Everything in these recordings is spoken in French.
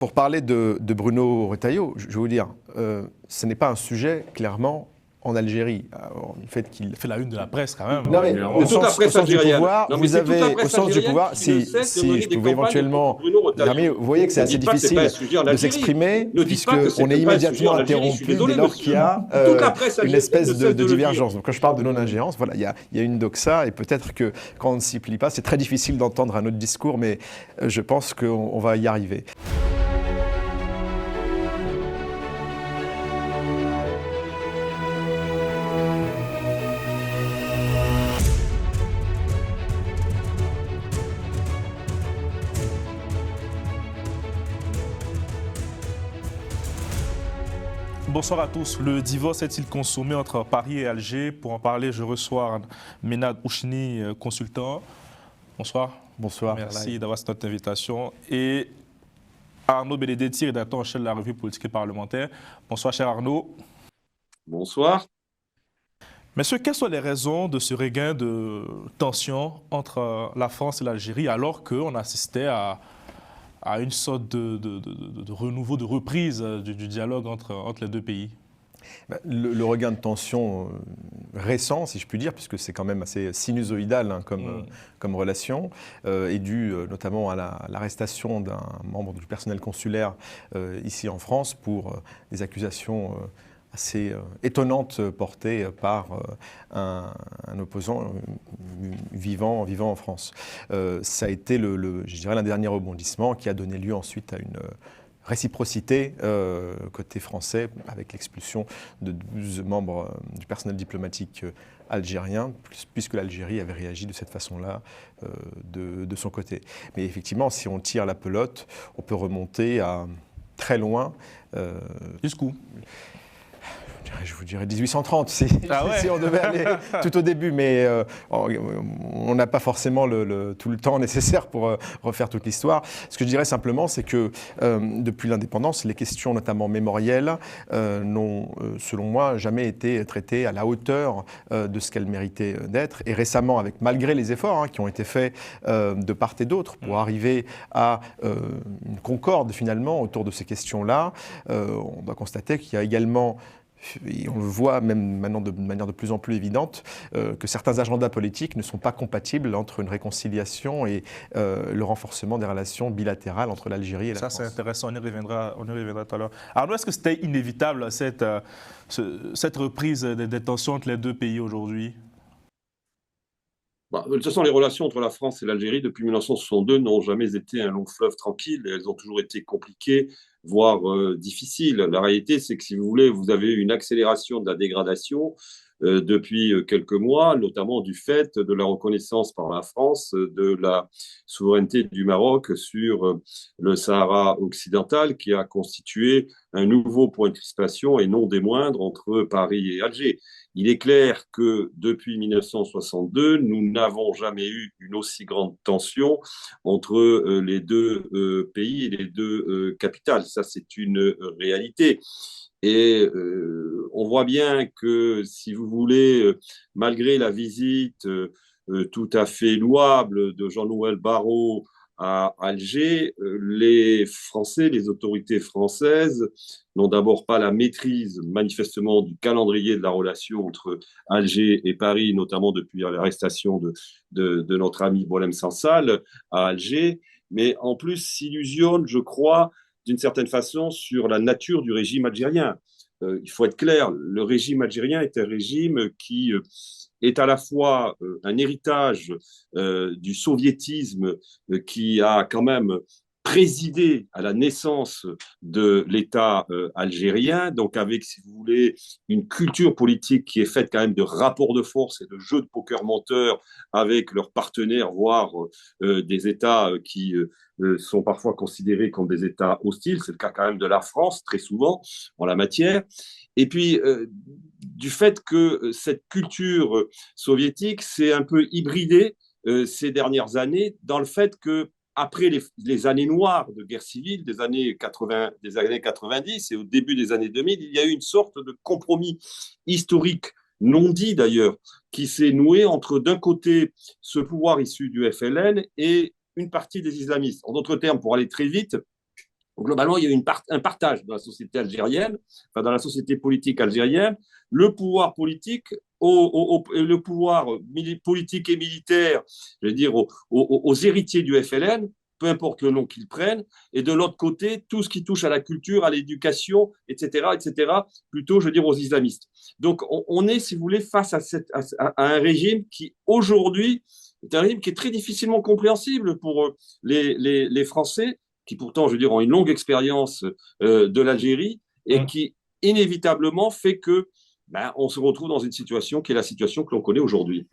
Pour parler de Bruno Retailleau, je vais vous dire, ce n'est pas un sujet, clairement, en Algérie. Alors, le fait qu'il fait la une de la presse quand même, non, mais régulièrement. au De toute la sens, au presse sens du algérienne. pouvoir, Non, mais vous c'est toute la avez, au presse sens du algérienne pouvoir, qui ne cesse de si mener je des pouvais campagnes éventuellement contre Bruno terminer, Retailleau. vous voyez que c'est Ne assez dites pas que c'est pas un difficile sujet en de Algérie. s'exprimer, Ne dites pas que puisqu'on c'était est pas un sujet immédiatement en Algérie. Je suis interrompu désolé, dès lors monsieur. qu'il y a Toute la presse une algérienne espèce ne de cesse de le dire. divergence. Donc quand je parle de non-ingérence, voilà, il y a une doxa, et peut-être que quand on ne s'y plie pas, c'est très difficile d'entendre un autre discours, mais je pense qu'on va y arriver. Bonsoir à tous. Le divorce est-il consommé entre Paris et Alger? Pour en parler, je reçois Ménad Ouchni, consultant. Bonsoir. Bonsoir. Merci d'avoir accepté notre invitation. Et Arnaud Benedetti, rédacteur en chef de la revue politique et parlementaire. Bonsoir, cher Arnaud. Bonsoir. Messieurs, quelles sont les raisons de ce regain de tension entre la France et l'Algérie alors qu'on assistait à une sorte de renouveau, de reprise du dialogue entre les deux pays? Le regain de tension récent, si je puis dire, puisque c'est quand même assez sinusoïdal comme relation, est dû notamment à l'arrestation d'un membre du personnel consulaire ici en France pour des accusations assez étonnantes portées par un opposant vivant en France. Ça a été, je dirais, l'un des derniers rebondissements qui a donné lieu ensuite à une réciprocité côté français avec l'expulsion de 12 membres du personnel diplomatique algérien, puisque l'Algérie avait réagi de cette façon-là de son côté. Mais effectivement, si on tire la pelote, on peut remonter à très loin. Jusqu'où? Je vous dirais 1830, si ouais. on devait aller tout au début, mais on n'a pas forcément tout le temps nécessaire pour refaire toute l'histoire. Ce que je dirais simplement, c'est que depuis l'indépendance, les questions notamment mémorielles n'ont, selon moi, jamais été traitées à la hauteur de ce qu'elles méritaient d'être. Et récemment, malgré les efforts qui ont été faits de part et d'autre pour arriver à une concorde finalement autour de ces questions-là, on doit constater qu'il y a également, et on le voit même maintenant de manière de plus en plus évidente, que certains agendas politiques ne sont pas compatibles entre une réconciliation et le renforcement des relations bilatérales entre l'Algérie et la France. Ça, c'est intéressant, on y reviendra tout à l'heure. Arnaud, est-ce que c'était inévitable cette reprise des tensions entre les deux pays aujourd'hui? De toute façon, les relations entre la France et l'Algérie depuis 1962 n'ont jamais été un long fleuve tranquille. Elles ont toujours été compliquées, voire difficiles. La réalité, c'est que si vous voulez, vous avez eu une accélération de la dégradation depuis quelques mois, notamment du fait de la reconnaissance par la France de la souveraineté du Maroc sur le Sahara occidental, qui a constitué un nouveau point de crispation et non des moindres entre Paris et Alger. Il est clair que depuis 1962, nous n'avons jamais eu une aussi grande tension entre les deux pays et les deux capitales. Ça, c'est une réalité. Et on voit bien que, si vous voulez, malgré la visite tout à fait louable de Jean-Noël Barrot à Alger, les Français, les autorités françaises n'ont d'abord pas la maîtrise manifestement du calendrier de la relation entre Alger et Paris, notamment depuis l'arrestation de notre ami Boualem Sansal à Alger, mais en plus s'illusionnent, je crois, d'une certaine façon, sur la nature du régime algérien. Il faut être clair, le régime algérien est un régime qui est à la fois un héritage du soviétisme qui a quand même présidé à la naissance de l'État algérien, donc avec, si vous voulez, une culture politique qui est faite quand même de rapports de force et de jeux de poker menteurs avec leurs partenaires, voire des États qui sont parfois considérés comme des États hostiles. C'est le cas quand même de la France, très souvent, en la matière. Et puis, du fait que cette culture soviétique s'est un peu hybridée ces dernières années, dans le fait que après les années noires de guerre civile des années 90 et au début des années 2000, il y a eu une sorte de compromis historique, non dit d'ailleurs, qui s'est noué entre, d'un côté, ce pouvoir issu du FLN et une partie des islamistes. En d'autres termes, pour aller très vite, Donc, globalement, il y a eu un partage dans la société algérienne, enfin, dans la société politique algérienne. Le pouvoir politique, le pouvoir politique et militaire, je veux dire, aux héritiers du FLN, peu importe le nom qu'ils prennent, et de l'autre côté, tout ce qui touche à la culture, à l'éducation, etc., plutôt, je veux dire, aux islamistes. Donc, on est, si vous voulez, face à un régime qui, aujourd'hui, est un régime qui est très difficilement compréhensible pour les Français, qui pourtant, je veux dire, ont une longue expérience de l'Algérie, et qui, inévitablement, fait que on se retrouve dans une situation qui est la situation que l'on connaît aujourd'hui.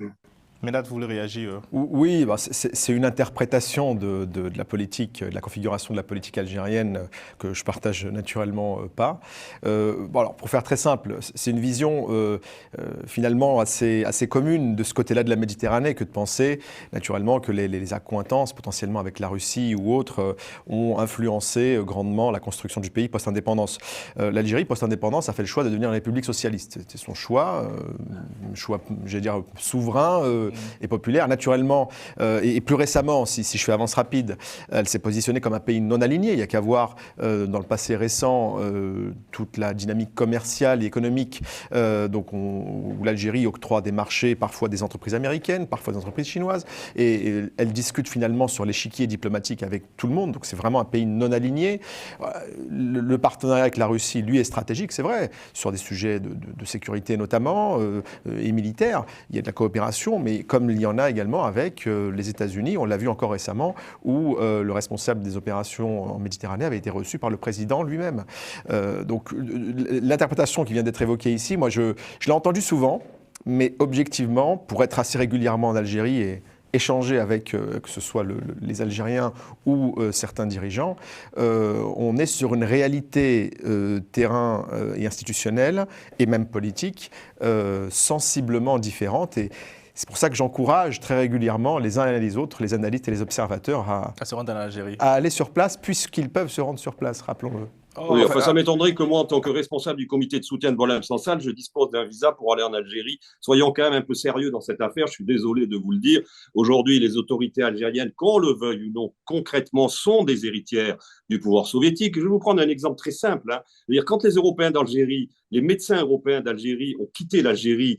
Ménard, vous voulez réagir? Oui, bah c'est une interprétation de la politique, de la configuration de la politique algérienne que je partage naturellement pas. Bon, alors, pour faire très simple, c'est une vision finalement assez commune de ce côté-là de la Méditerranée que de penser naturellement que les accointances potentiellement avec la Russie ou autres ont influencé grandement la construction du pays post-indépendance. L'Algérie post-indépendance a fait le choix de devenir une république socialiste. C'était son choix, j'allais dire souverain, et populaire. Naturellement, et plus récemment, si je fais avance rapide, elle s'est positionnée comme un pays non aligné. Il n'y a qu'à voir dans le passé récent toute la dynamique commerciale et économique où l'Algérie octroie des marchés, parfois des entreprises américaines, parfois des entreprises chinoises, et elle discute finalement sur l'échiquier diplomatique avec tout le monde. Donc c'est vraiment un pays non aligné. Le partenariat avec la Russie, lui, est stratégique, c'est vrai, sur des sujets de sécurité notamment, et militaire. Il y a de la coopération, mais comme il y en a également avec les États-Unis. On l'a vu encore récemment, où le responsable des opérations en Méditerranée avait été reçu par le président lui-même. Donc l'interprétation qui vient d'être évoquée ici, moi je l'ai entendue souvent, mais objectivement, pour être assez régulièrement en Algérie et échanger avec que ce soit les Algériens ou certains dirigeants, on est sur une réalité terrain et institutionnelle, et même politique, sensiblement différente. Et c'est pour ça que j'encourage très régulièrement les uns et les autres, les analystes et les observateurs, à se rendre en Algérie, à aller sur place, puisqu'ils peuvent se rendre sur place, rappelons-le. Oui, enfin, ça m'étonnerait que moi, en tant que responsable du comité de soutien de Bollem Sansal, je dispose d'un visa pour aller en Algérie. Soyons quand même un peu sérieux dans cette affaire. Je suis désolé de vous le dire. Aujourd'hui, les autorités algériennes, qu'on le veuille ou non, concrètement, sont des héritières du pouvoir soviétique. Je vais vous prendre un exemple très simple. C'est-à-dire, quand les Européens d'Algérie, les médecins européens d'Algérie ont quitté l'Algérie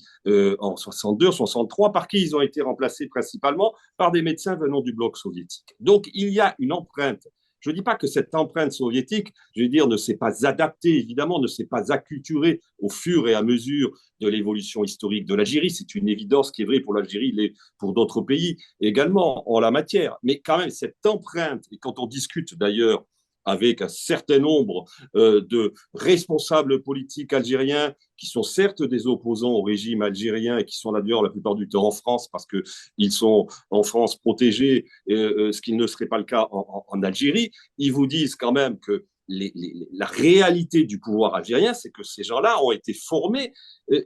en 62, 63, par qui ils ont été remplacés principalement par des médecins venant du bloc soviétique. Donc, il y a une empreinte. Je ne dis pas que cette empreinte soviétique, je veux dire, ne s'est pas adaptée, évidemment, ne s'est pas acculturée au fur et à mesure de l'évolution historique de l'Algérie. C'est une évidence qui est vraie pour l'Algérie, pour d'autres pays également en la matière. Mais quand même, cette empreinte, et quand on discute d'ailleurs avec un certain nombre de responsables politiques algériens qui sont certes des opposants au régime algérien et qui sont d'ailleurs la plupart du temps en France parce qu'ils sont en France protégés, ce qui ne serait pas le cas en Algérie. Ils vous disent quand même que la réalité du pouvoir algérien, c'est que ces gens-là ont été formés,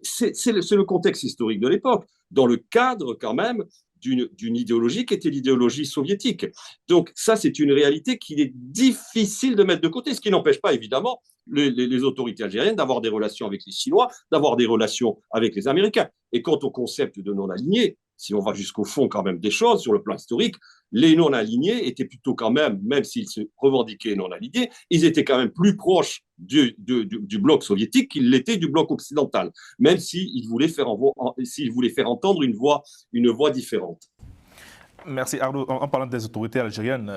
c'est le contexte historique de l'époque, dans le cadre quand même d'une idéologie qui était l'idéologie soviétique. Donc ça, c'est une réalité qu'il est difficile de mettre de côté, ce qui n'empêche pas évidemment les autorités algériennes d'avoir des relations avec les Chinois, d'avoir des relations avec les Américains. Et quant au concept de non-alignés, si on va jusqu'au fond quand même des choses sur le plan historique, les non-alignés étaient plutôt quand même s'ils se revendiquaient non-alignés, ils étaient quand même plus proches du bloc soviétique qu'ils l'étaient du bloc occidental, même s'ils voulaient faire entendre une voix différente. Merci Arnaud. En parlant des autorités algériennes,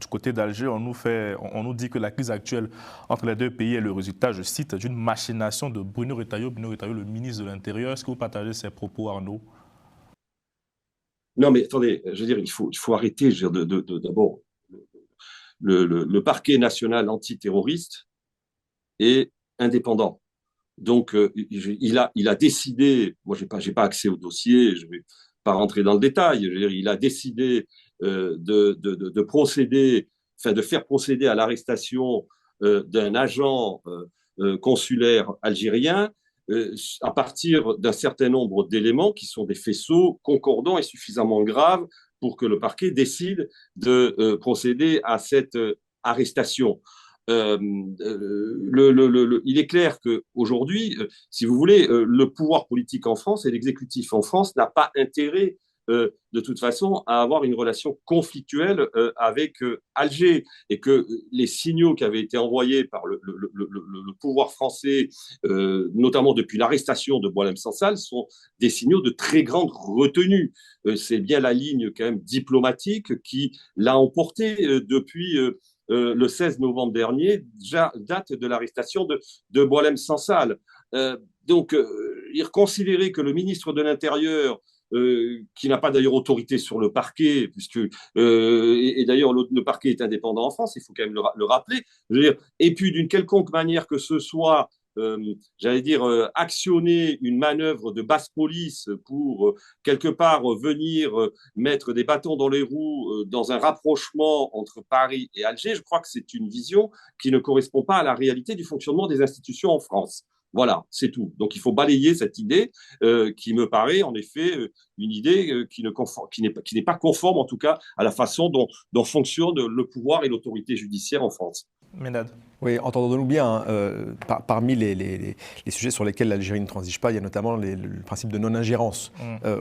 du côté d'Alger, on nous dit que la crise actuelle entre les deux pays est le résultat, je cite, d'une machination de Bruno Retailleau. Bruno Retailleau, le ministre de l'Intérieur. Est-ce que vous partagez ces propos, Arnaud? Non, mais attendez, je veux dire, il faut arrêter. Je veux dire, d'abord, le parquet national antiterroriste est indépendant. Donc, il a décidé, moi, j'ai pas accès au dossier, je vais pas rentrer dans le détail. Je veux dire, il a décidé de procéder, enfin, de faire procéder à l'arrestation d'un agent consulaire algérien à partir d'un certain nombre d'éléments qui sont des faisceaux concordants et suffisamment graves pour que le parquet décide de procéder à cette arrestation. Il est clair qu'aujourd'hui, si vous voulez, le pouvoir politique en France et l'exécutif en France n'a pas intérêt de toute façon à avoir une relation conflictuelle avec Alger, et que les signaux qui avaient été envoyés par le pouvoir français, notamment depuis l'arrestation de Boualem Sansal, sont des signaux de très grande retenue. C'est bien la ligne quand même diplomatique qui l'a emporté depuis le 16 novembre dernier, déjà date de l'arrestation de Boualem Sansal. Donc, il considérait que le ministre de l'Intérieur, qui n'a pas d'ailleurs autorité sur le parquet, puisque et d'ailleurs le parquet est indépendant en France, il faut quand même le rappeler. Je veux dire, et puis d'une quelconque manière que ce soit, j'allais dire, actionner une manœuvre de basse police pour quelque part venir mettre des bâtons dans les roues dans un rapprochement entre Paris et Alger, je crois que c'est une vision qui ne correspond pas à la réalité du fonctionnement des institutions en France. Voilà, c'est tout. Donc il faut balayer cette idée qui me paraît en effet une idée qui n'est pas conforme en tout cas à la façon dont fonctionne le pouvoir et l'autorité judiciaire en France. Ménade. Oui, entendons-nous bien, parmi les sujets sur lesquels l'Algérie ne transige pas, il y a notamment le principe de non-ingérence.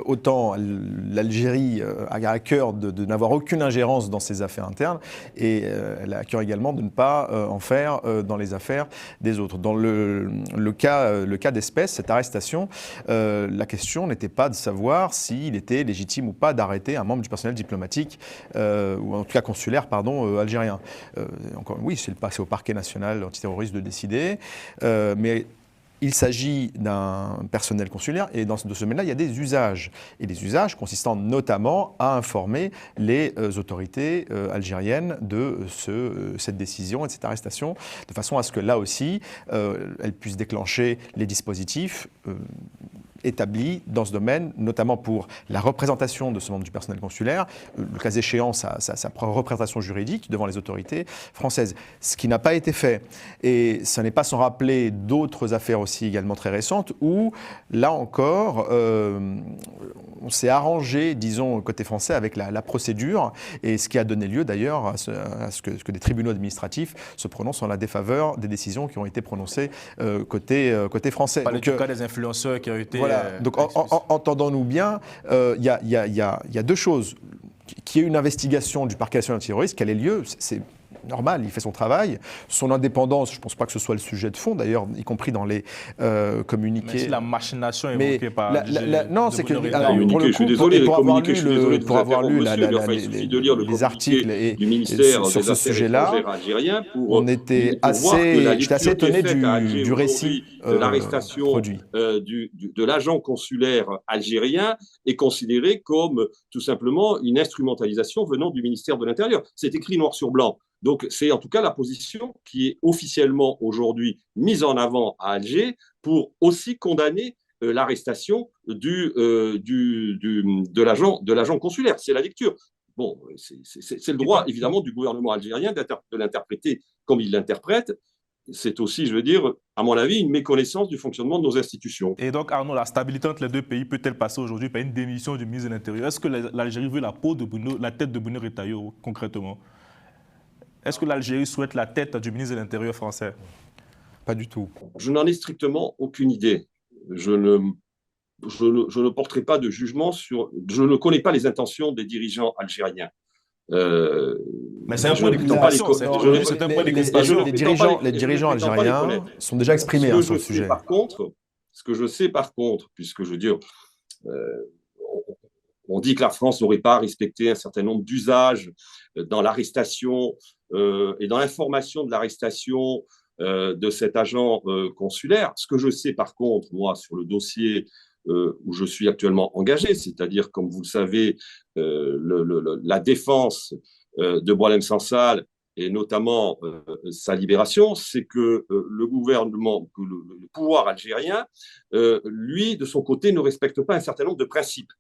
Autant l'Algérie a à cœur de n'avoir aucune ingérence dans ses affaires internes, et elle a à cœur également de ne pas en faire dans les affaires des autres. Dans le cas d'espèce, cette arrestation, la question n'était pas de savoir s'il était légitime ou pas d'arrêter un membre du personnel diplomatique, ou en tout cas consulaire, algérien. Oui, c'est au parquet national antiterroriste de décider, mais il s'agit d'un personnel consulaire, et dans ce domaine-là, il y a des usages. Et des usages consistant notamment à informer les autorités algériennes de cette décision et de cette arrestation, de façon à ce que là aussi, elles puissent déclencher les dispositifs établi dans ce domaine, notamment pour la représentation de ce membre du personnel consulaire, le cas échéant, sa représentation juridique devant les autorités françaises. Ce qui n'a pas été fait. Et ce n'est pas sans rappeler d'autres affaires aussi également très récentes où, là encore, on s'est arrangé, disons, côté français, avec la procédure, et ce qui a donné lieu d'ailleurs à ce que des tribunaux administratifs se prononcent en la défaveur des décisions qui ont été prononcées côté français. Parler du cas des influenceurs qui ont été... Voilà. Donc, entendons-nous bien, il y a deux choses. Qu'il y ait une investigation du parquet national antiterroriste, qu'elle ait lieu, c'est normal, il fait son travail. Son indépendance, je ne pense pas que ce soit le sujet de fond, d'ailleurs, y compris dans les communiqués. Mais si la machination évoquée par... non, c'est que... pour le coup, pour avoir lu les articles et sur ce sujet-là, j'étais assez étonné du récit de l'arrestation de l'agent consulaire algérien est considéré comme tout simplement une instrumentalisation venant du ministère de l'Intérieur. C'est écrit noir sur blanc. Donc, c'est en tout cas la position qui est officiellement aujourd'hui mise en avant à Alger pour aussi condamner l'arrestation de l'agent consulaire. C'est la lecture. Bon, c'est le droit, évidemment, du gouvernement algérien de l'interpréter comme il l'interprète. C'est aussi, je veux dire, à mon avis, une méconnaissance du fonctionnement de nos institutions. Et donc, Arnaud, la stabilité entre les deux pays peut-elle passer aujourd'hui par une démission du ministre de l'Intérieur? Est-ce que l'Algérie veut la tête de Bruno Retailleau, concrètement? Est-ce que l'Algérie souhaite la tête du ministre de l'Intérieur français? Pas du tout. Je n'en ai strictement aucune idée. Je ne porterai pas de jugement sur... Je ne connais pas les intentions des dirigeants algériens. Mais c'est un point d'équitation. Les dirigeants algériens sont déjà exprimés sur le sujet. Ce que je sais par contre, puisque je veux dire, on dit que la France n'aurait pas respecté un certain nombre d'usages dans l'arrestation et dans l'information de l'arrestation de cet agent consulaire. Ce que je sais par contre, moi, sur le dossier où je suis actuellement engagé, c'est-à-dire, comme vous le savez, la défense de Boualem Sansal et notamment sa libération, c'est que le gouvernement, que le pouvoir algérien, lui, de son côté, ne respecte pas un certain nombre de principes.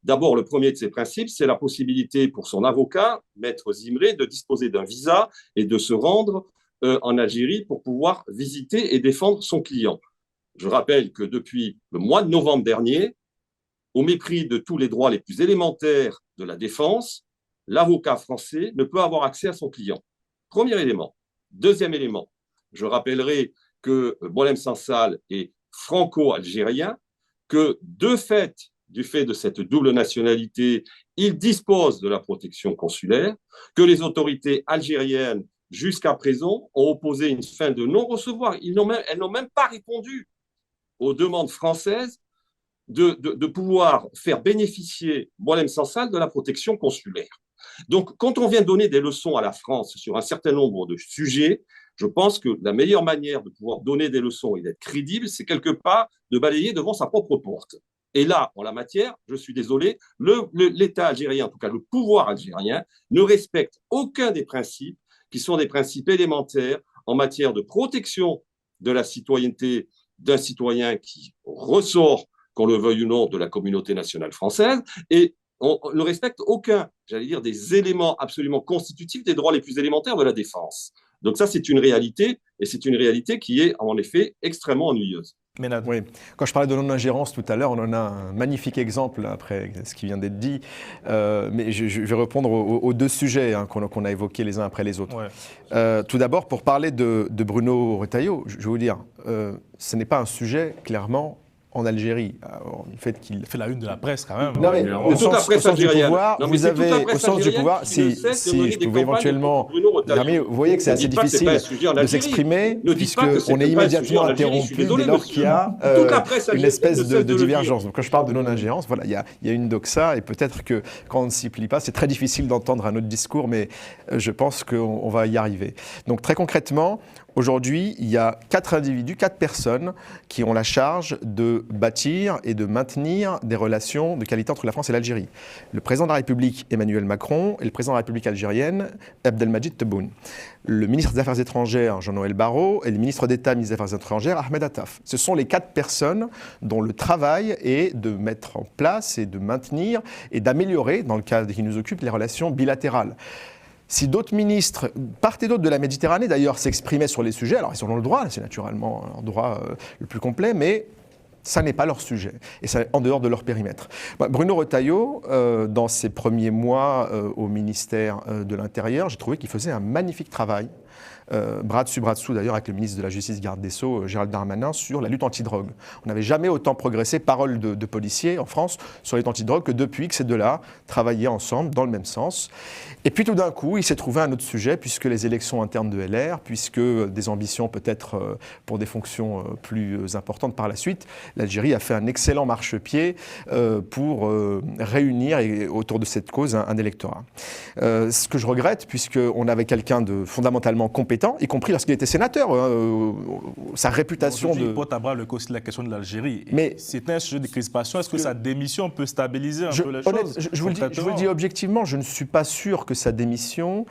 D'abord, le premier de ces principes, c'est la possibilité pour son avocat, Maître Zimré, de disposer d'un visa et de se rendre en Algérie pour pouvoir visiter et défendre son client. Je rappelle que depuis le mois de novembre dernier, au mépris de tous les droits les plus élémentaires de la défense, l'avocat français ne peut avoir accès à son client. Premier élément. Deuxième élément, je rappellerai que Boualem Sansal est franco-algérien, que de fait, du fait de cette double nationalité, il dispose de la protection consulaire, que les autorités algériennes, jusqu'à présent, ont opposé une fin de non-recevoir. Elles n'ont même pas répondu aux demandes françaises de pouvoir faire bénéficier Boualem Sansal de la protection consulaire. Donc, quand on vient donner des leçons à la France sur un certain nombre de sujets, je pense que la meilleure manière de pouvoir donner des leçons et d'être crédible, c'est quelque part de balayer devant sa propre porte. Et là, en la matière, je suis désolé, l'État algérien, en tout cas le pouvoir algérien, ne respecte aucun des principes qui sont des principes élémentaires en matière de protection de la citoyenneté d'un citoyen qui ressort, qu'on le veuille ou non, de la communauté nationale française, et on ne respecte aucun, j'allais dire, des éléments absolument constitutifs des droits les plus élémentaires de la défense. Donc ça, c'est une réalité, et c'est une réalité qui est, en effet, extrêmement ennuyeuse. Oui. Quand je parlais de non-ingérence tout à l'heure, on en a un magnifique exemple après ce qui vient d'être dit. Mais je vais répondre aux deux sujets qu'on a évoqués les uns après les autres. Ouais. Tout d'abord, pour parler de Bruno Retailleau, je vais vous dire, ce n'est pas un sujet clairement en Algérie. Alors, le fait qu'il fait la une de la presse quand même. Non, mais au sens du pouvoir, vous avez au sens du pouvoir, si je pouvais éventuellement, vous voyez que c'est assez difficile de s'exprimer puisqu'on est immédiatement interrompu dès lors qu'il y a une espèce de divergence. Donc quand je parle de non-ingérence, voilà, il y a une doxa et peut-être que quand on ne s'y plie pas, c'est très difficile d'entendre un autre discours, mais je pense qu'on va y arriver. Donc très concrètement, aujourd'hui, il y a 4 personnes qui ont la charge de bâtir et de maintenir des relations de qualité entre la France et l'Algérie. Le président de la République, Emmanuel Macron, et le président de la République algérienne, Abdelmadjid Tebboune. Le ministre des Affaires étrangères, Jean-Noël Barrot, et le ministre d'État, ministre des Affaires étrangères, Ahmed Attaf. Ce sont les 4 personnes dont le travail est de mettre en place et de maintenir et d'améliorer, dans le cadre qui nous occupe, les relations bilatérales. Si d'autres ministres, part et d'autre de la Méditerranée d'ailleurs, s'exprimaient sur les sujets, alors ils ont le droit, c'est naturellement leur droit le plus complet, mais ça n'est pas leur sujet, et c'est en dehors de leur périmètre. Bruno Retailleau, dans ses premiers mois au ministère de l'Intérieur, j'ai trouvé qu'il faisait un magnifique travail, bras dessus d'ailleurs avec le ministre de la Justice, garde des Sceaux, Gérald Darmanin, sur la lutte antidrogue. On n'avait jamais autant progressé, parole de policiers en France, sur la lutte antidrogue que depuis que ces deux-là travaillaient ensemble dans le même sens. Et puis tout d'un coup, il s'est trouvé un autre sujet, puisque les élections internes de LR, puisque des ambitions peut-être pour des fonctions plus importantes par la suite, l'Algérie a fait un excellent marchepied pour réunir autour de cette cause un électorat. Ce que je regrette, puisqu'on avait quelqu'un de fondamentalement compétent, y compris lorsqu'il était sénateur, sa réputation de... porte à bras le aussi la question de l'Algérie. Mais c'est un sujet de crispation. Est-ce que sa démission peut stabiliser un peu les choses? Je vous le dis objectivement, je ne suis pas sûr que sa démission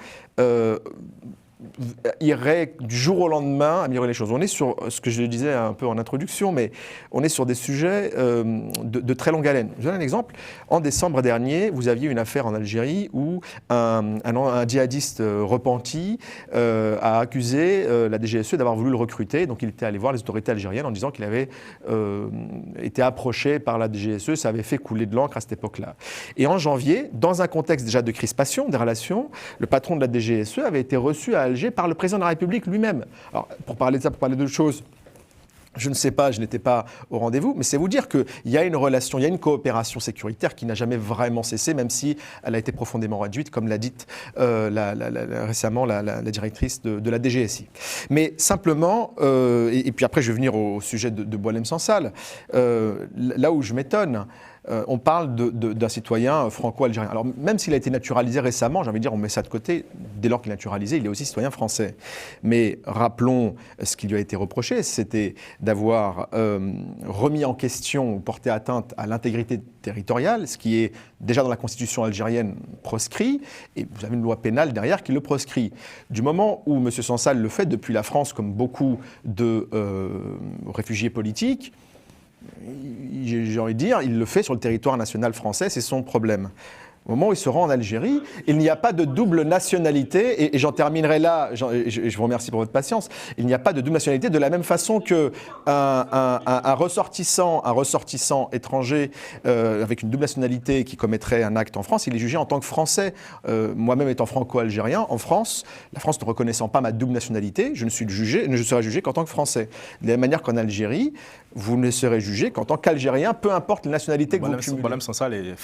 irait du jour au lendemain améliorer les choses. On est sur ce que je le disais un peu en introduction, mais on est sur des sujets de très longue haleine. Je vous donne un exemple. En décembre dernier, vous aviez une affaire en Algérie où un djihadiste repenti a accusé la DGSE d'avoir voulu le recruter. Donc il était allé voir les autorités algériennes en disant qu'il avait été approché par la DGSE. Ça avait fait couler de l'encre à cette époque-là. Et en janvier, dans un contexte déjà de crispation des relations, le patron de la DGSE avait été reçu à Alger par le président de la République lui-même. Alors, pour parler de ça, pour parler d'autres choses, je ne sais pas, je n'étais pas au rendez-vous, mais c'est vous dire qu'il y a une relation, il y a une coopération sécuritaire qui n'a jamais vraiment cessé, même si elle a été profondément réduite, comme l'a dit récemment la directrice de la DGSI. Mais simplement, et puis après je vais venir au sujet de Boualem Sansal, là où je m'étonne, on parle d'un citoyen franco-algérien. Alors même s'il a été naturalisé récemment, j'ai envie de dire on met ça de côté, dès lors qu'il est naturalisé, il est aussi citoyen français. Mais rappelons ce qui lui a été reproché, c'était d'avoir remis en question ou porté atteinte à l'intégrité territoriale, ce qui est déjà dans la constitution algérienne proscrit, et vous avez une loi pénale derrière qui le proscrit. Du moment où M. Sansal le fait depuis la France, comme beaucoup de réfugiés politiques, j'ai envie de dire, il le fait sur le territoire national français, c'est son problème. au moment où il se rend en Algérie, il n'y a pas de double nationalité, et j'en terminerai là, je vous remercie pour votre patience, il n'y a pas de double nationalité de la même façon qu'un un ressortissant étranger avec une double nationalité qui commettrait un acte en France, il est jugé en tant que Français. Moi-même étant franco-algérien, en France, la France ne reconnaissant pas ma double nationalité, je serai jugé qu'en tant que Français. De la même manière qu'en Algérie, vous ne serez jugé qu'en tant qu'Algérien, peu importe la nationalité que vous cumulez. Boualem Sansal est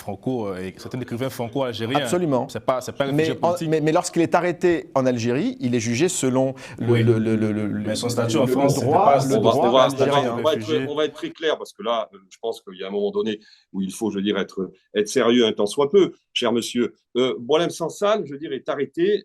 certains écrivains franco-algériens. Absolument. C'est pas un réfugié politique. Mais lorsqu'il est arrêté en Algérie, il est jugé selon mais son statut en France, le droit algérien. On va être très clair, parce que là, je pense qu'il y a un moment donné où il faut, être sérieux un temps soit peu, cher monsieur. Boualem Sansal, est arrêté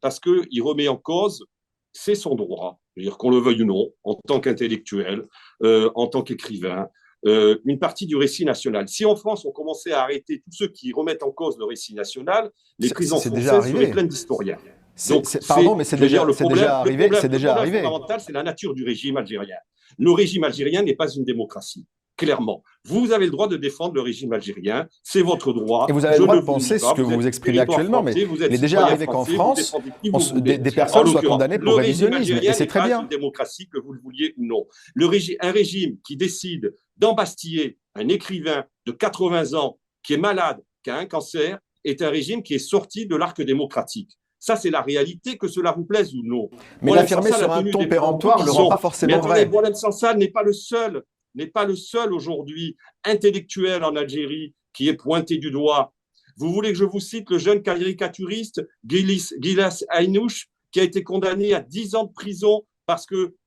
parce qu'il remet en cause, c'est son droit, qu'on le veuille ou non, en tant qu'intellectuel, en tant qu'écrivain, une partie du récit national. Si en France, on commençait à arrêter tous ceux qui remettent en cause le récit national, les prisons françaises seraient pleines d'historiens. Pardon, mais c'est déjà arrivé. Le problème fondamental, c'est la nature du régime algérien. Le régime algérien n'est pas une démocratie. Clairement. Vous avez le droit de défendre le régime algérien, c'est votre droit. Et vous avez le droit de penser ce que vous exprimez actuellement, mais il est déjà arrivé qu'en France, des personnes soient condamnées pour révisionnisme, et c'est très bien. Le régime algérien n'est pas une démocratie, que vous le vouliez ou non. Un régime qui décide d'embastiller un écrivain de 80 ans qui est malade, qui a un cancer, est un régime qui est sorti de l'arc démocratique. Ça, c'est la réalité, que cela vous plaise ou non. Mais l'affirmer sur un ton péremptoire ne le rend pas forcément vrai. Boualem Sansal n'est pas le seul aujourd'hui intellectuel en Algérie qui est pointé du doigt. Vous voulez que je vous cite le jeune caricaturiste Gilas Aynouch, qui a été condamné à 10 ans de prison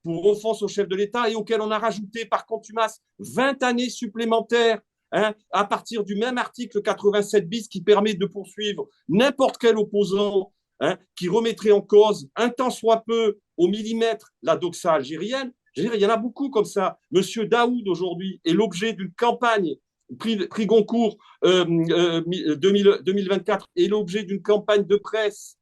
pour offense au chef de l'État, et auquel on a rajouté par contumace 20 années supplémentaires, à partir du même article 87 bis qui permet de poursuivre n'importe quel opposant qui remettrait en cause un tant soit peu au millimètre la doxa algérienne. Il y en a beaucoup comme ça. Monsieur Daoud, aujourd'hui, est l'objet d'une campagne, prix Goncourt 2024, est l'objet d'une campagne de presse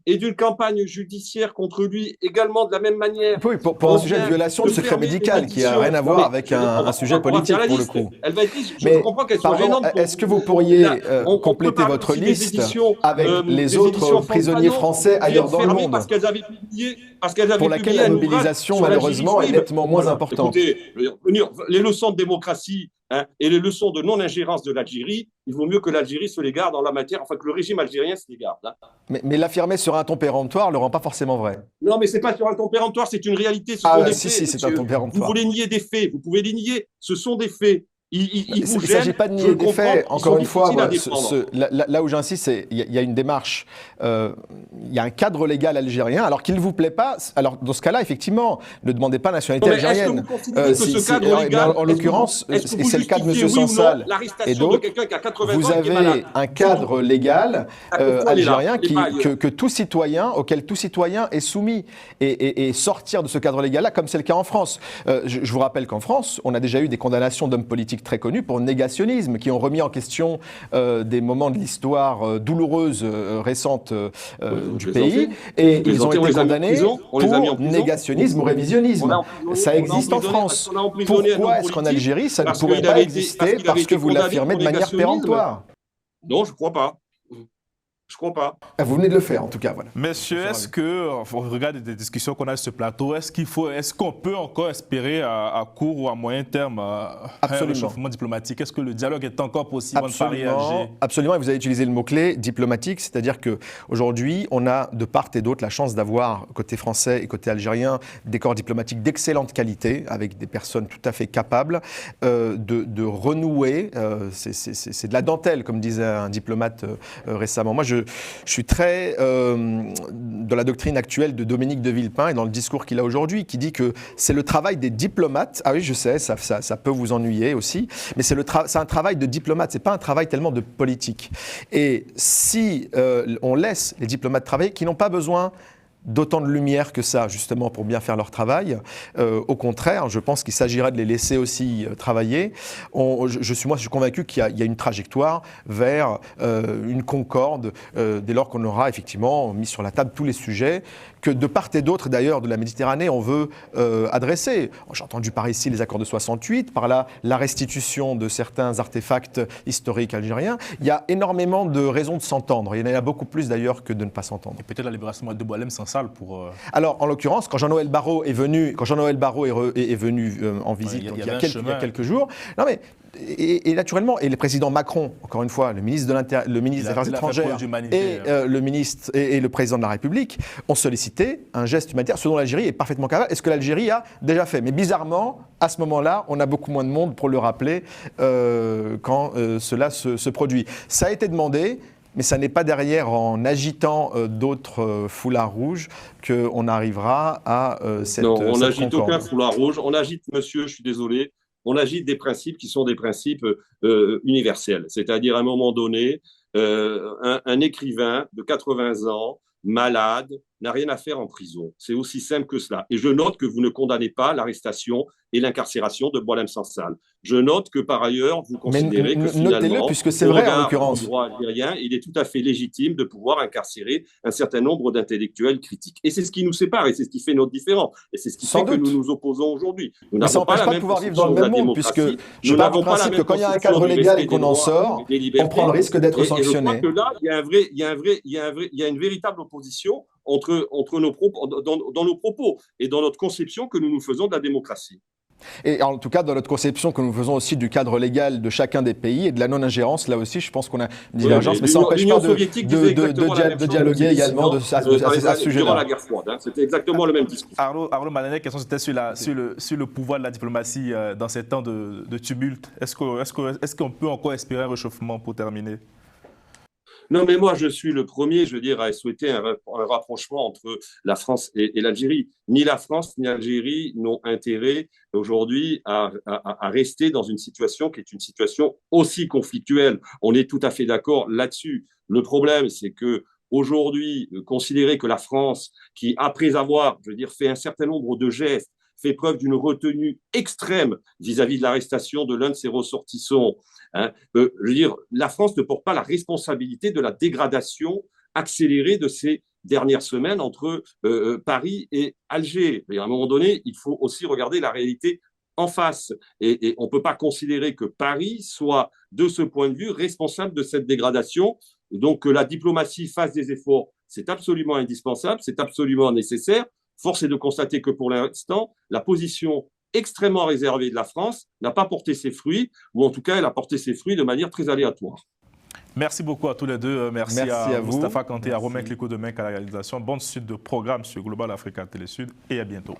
et d'une campagne judiciaire contre lui également de la même manière. Oui, pour un sujet de violation de secret médical qui n'a rien à voir avec un sujet politique pour le coup. Elle va être je comprends qu'elle soit gênante. Est-ce que vous pourriez compléter votre liste avec les autres prisonniers français ailleurs dans le monde pour laquelle la mobilisation malheureusement est nettement moins importante? Écoutez, les leçons de démocratie et les leçons de non-ingérence de l'Algérie, il vaut mieux que l'Algérie se les garde en la matière, enfin que le régime algérien se les garde. Mais l'affirmer sur un ton péremptoire ne le rend pas forcément vrai. Non, mais ce n'est pas sur un ton péremptoire, c'est une réalité. Si, c'est un ton péremptoire. Vous voulez nier des faits, vous pouvez les nier, ce sont des faits. Il ne s'agit pas de nier des faits. Encore une fois, là où j'insiste, c'est qu'il y a une démarche, il y a un cadre légal algérien, alors qu'il ne vous plaît pas. Alors dans ce cas-là, effectivement, ne demandez pas la nationalité algérienne. En l'occurrence, et c'est le cas de M. Sansal et d'autres, vous avez un cadre légal algérien auquel tout citoyen est soumis. Et sortir de ce cadre légal-là, comme c'est le cas en France. Je vous rappelle qu'en France, on a déjà eu des condamnations d'hommes politiques très connus pour négationnisme, qui ont remis en question des moments de l'histoire douloureuse récente du pays, et ils ont été condamnés pour négationnisme ou révisionnisme. Ça existe en France. Pourquoi est-ce qu'en Algérie, ça ne pourrait pas exister parce que vous l'affirmez de manière péremptoire? Non, je ne crois pas. Je crois pas. Vous venez de le faire, en tout cas. Voilà. Messieurs, est-ce que, au regard des discussions qu'on a sur ce plateau, est-ce qu'on peut encore espérer à court ou à moyen terme un réchauffement diplomatique? Est-ce que le dialogue est encore possible entre Paris et Alger? Absolument, et vous avez utilisé le mot-clé diplomatique, c'est-à-dire qu'aujourd'hui, on a de part et d'autre la chance d'avoir, côté français et côté algérien, des corps diplomatiques d'excellente qualité, avec des personnes tout à fait capables de renouer. C'est de la dentelle, comme disait un diplomate récemment. Moi, je suis très dans la doctrine actuelle de Dominique de Villepin et dans le discours qu'il a aujourd'hui, qui dit que c'est le travail des diplomates. Ah oui, je sais, ça peut vous ennuyer aussi, mais c'est un travail de diplomate, c'est pas un travail tellement de politique. Et si on laisse les diplomates travailler, qui n'ont pas besoin d'autant de lumière que ça, justement, pour bien faire leur travail. Au contraire, je pense qu'il s'agirait de les laisser aussi travailler. Je suis convaincu qu'il y a une trajectoire vers une concorde dès lors qu'on aura effectivement mis sur la table tous les sujets que de part et d'autre, d'ailleurs, de la Méditerranée, on veut adresser. J'ai entendu par ici les accords de 68, par là la restitution de certains artefacts historiques algériens. Il y a énormément de raisons de s'entendre. Il y en a beaucoup plus d'ailleurs que de ne pas s'entendre. Et peut-être la libération de Boualem Sansal pour... Alors, en l'occurrence, quand Jean-Noël Barrot est venu, en visite il y a quelques jours, non mais et naturellement, et le président Macron, encore une fois, le ministre des Affaires étrangères et le président de la République ont sollicité un geste humanitaire, ce dont l'Algérie est parfaitement capable, et ce que l'Algérie a déjà fait. Mais bizarrement, à ce moment-là, on a beaucoup moins de monde pour le rappeler quand cela se produit. Ça a été demandé. Mais ça n'est pas derrière, en agitant d'autres foulards rouges, qu'on arrivera à cette concorde. Non, on n'agite aucun foulard rouge. On agite, monsieur, je suis désolé, on agite des principes qui sont des principes universels. C'est-à-dire, à un moment donné, un écrivain de 80 ans, malade, n'a rien à faire en prison. C'est aussi simple que cela. Et je note que vous ne condamnez pas l'arrestation et l'incarcération de Boualem Sansal. Je note que par ailleurs, vous considérez que finalement, puisque c'est vrai en l'occurrence, droit algérien, il est tout à fait légitime de pouvoir incarcérer un certain nombre d'intellectuels critiques. Et c'est ce qui nous sépare, et c'est ce qui fait notre différence, et c'est ce qui fait que nous nous opposons aujourd'hui. Mais ça n'empêche pas de pouvoir vivre dans le même monde, puisque je pars du principe que quand il y a un cadre légal et qu'on en sort, on prend le risque d'être sanctionné. Et je crois que là, il y a une véritable opposition entre nos propos, dans nos propos et dans notre conception que nous nous faisons de la démocratie. Et en tout cas, dans notre conception que nous faisons aussi du cadre légal de chacun des pays et de la non-ingérence, là aussi, je pense qu'on a une divergence, mais ça n'empêche pas de dialoguer également à ce sujet-là. Durant la guerre froide, c'était exactement le même discours. Arnaud Mananet, question c'était sur le pouvoir de la diplomatie dans ces temps de tumulte. Est-ce qu'on peut encore espérer un réchauffement pour terminer ? Non, mais moi, je suis le premier, à souhaiter un rapprochement entre la France et l'Algérie. Ni la France ni l'Algérie n'ont intérêt aujourd'hui à rester dans une situation qui est une situation aussi conflictuelle. On est tout à fait d'accord là-dessus. Le problème, c'est que aujourd'hui, considérer que la France, qui après avoir, fait un certain nombre de gestes, fait preuve d'une retenue extrême vis-à-vis de l'arrestation de l'un de ses ressortissants. La France ne porte pas la responsabilité de la dégradation accélérée de ces dernières semaines entre Paris et Alger. Et à un moment donné, il faut aussi regarder la réalité en face. Et on ne peut pas considérer que Paris soit, de ce point de vue, responsable de cette dégradation. Donc, que la diplomatie fasse des efforts, c'est absolument indispensable, c'est absolument nécessaire. Force est de constater que pour l'instant, la position extrêmement réservée de la France n'a pas porté ses fruits, ou en tout cas, elle a porté ses fruits de manière très aléatoire. Merci beaucoup à tous les deux. Merci à Moustapha Kanté, à Romain Clicquot de Menc à la réalisation. Bonne suite de programme sur Global Africa Télé Sud et à bientôt.